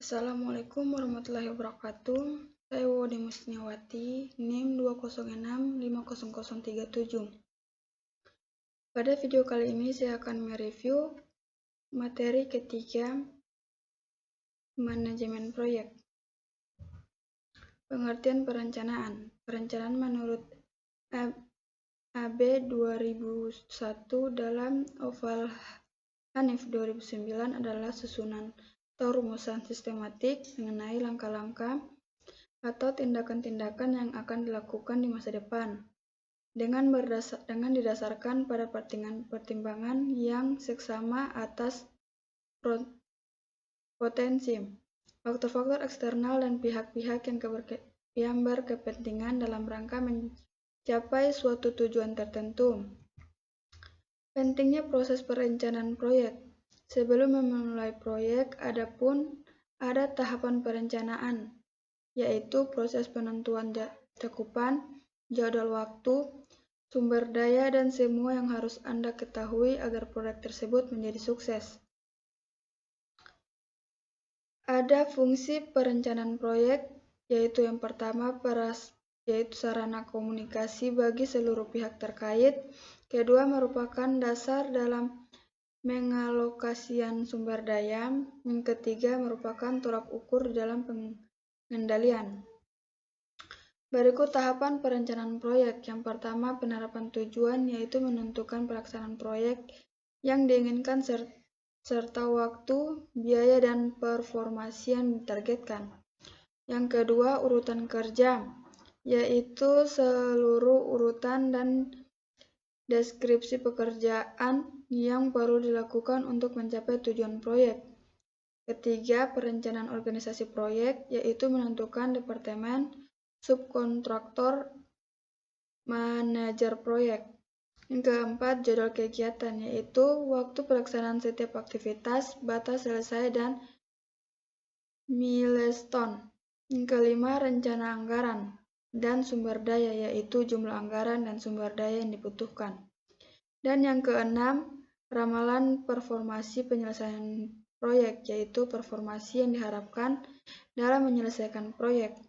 Assalamualaikum warahmatullahi wabarakatuh. Saya Wode Musniawati, NIM 206650037. Pada video kali ini saya akan mereview materi ketiga manajemen proyek. Pengertian perencanaan. Perencanaan menurut AB 2001 dalam Oval Hanif 2009 adalah susunan atau rumusan sistematik mengenai langkah-langkah atau tindakan-tindakan yang akan dilakukan di masa depan dengan didasarkan pada pertimbangan yang seksama atas potensi, faktor-faktor eksternal dan pihak-pihak yang berkepentingan dalam rangka mencapai suatu tujuan tertentu. Pentingnya proses perencanaan proyek. Sebelum memulai proyek, ada tahapan perencanaan, yaitu proses penentuan cakupan, jadwal waktu, sumber daya, dan semua yang harus Anda ketahui agar proyek tersebut menjadi sukses. Ada fungsi perencanaan proyek, yaitu yang pertama, yaitu sarana komunikasi bagi seluruh pihak terkait. Kedua, merupakan dasar dalam mengalokasikan sumber daya. Yang ketiga, merupakan tolak ukur dalam pengendalian. Berikut tahapan perencanaan proyek. Yang pertama, penerapan tujuan, yaitu menentukan pelaksanaan proyek yang diinginkan serta waktu, biaya, dan performasi yang ditargetkan. Yang kedua, urutan kerja, yaitu seluruh urutan dan deskripsi pekerjaan yang perlu dilakukan untuk mencapai tujuan proyek. Ketiga, perencanaan organisasi proyek, yaitu menentukan departemen, subkontraktor, manajer proyek. Yang keempat, jadwal kegiatan, yaitu waktu pelaksanaan setiap aktivitas, batas selesai, dan milestone. Yang kelima, rencana anggaran dan sumber daya, yaitu jumlah anggaran dan sumber daya yang dibutuhkan. Dan yang keenam, ramalan performasi penyelesaian proyek, yaitu performasi yang diharapkan dalam menyelesaikan proyek.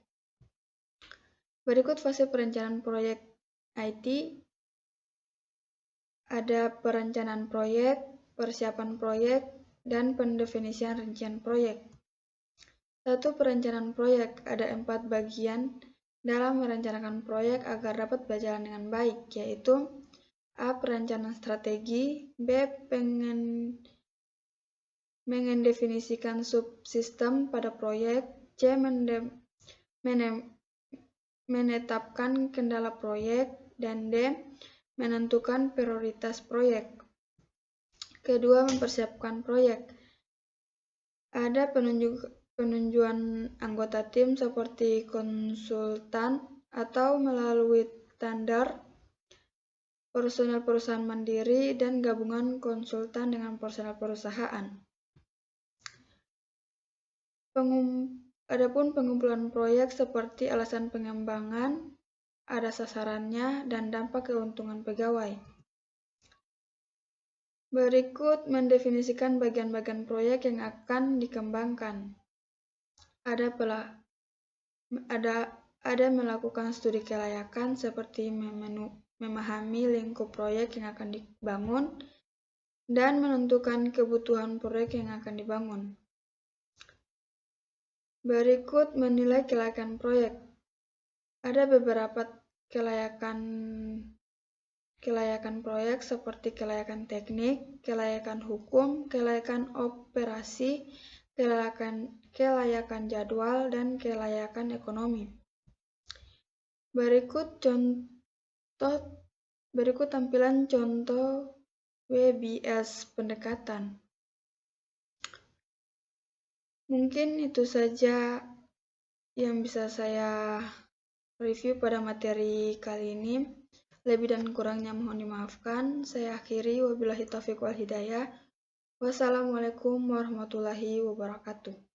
Berikut fase perencanaan proyek IT. Ada perencanaan proyek, persiapan proyek, dan pendefinisian rincian proyek. 1. Perencanaan proyek. Ada 4 bagian dalam merencanakan proyek agar dapat berjalan dengan baik, yaitu A. Perencanaan strategi. B. Mendefinisikan subsistem pada proyek. C. Menetapkan kendala proyek. Dan D. Menentukan prioritas proyek. Kedua, mempersiapkan proyek. Ada penunjukan anggota tim seperti konsultan atau melalui tender, personel perusahaan mandiri, dan gabungan konsultan dengan personel perusahaan. Adapun pengumpulan proyek seperti alasan pengembangan, ada sasarannya, dan dampak keuntungan pegawai. Berikut mendefinisikan bagian-bagian proyek yang akan dikembangkan. Ada melakukan studi kelayakan seperti memahami lingkup proyek yang akan dibangun, dan menentukan kebutuhan proyek yang akan dibangun. Berikut menilai kelayakan proyek. Ada beberapa kelayakan proyek seperti kelayakan teknik, kelayakan hukum, kelayakan operasi, kelayakan jadwal, dan kelayakan ekonomi. Berikut tampilan contoh WBS pendekatan. Mungkin itu saja yang bisa saya review pada materi kali ini. Lebih dan kurangnya mohon dimaafkan. Saya akhiri, wabillahi taufiq wal hidayah. Wassalamualaikum warahmatullahi wabarakatuh.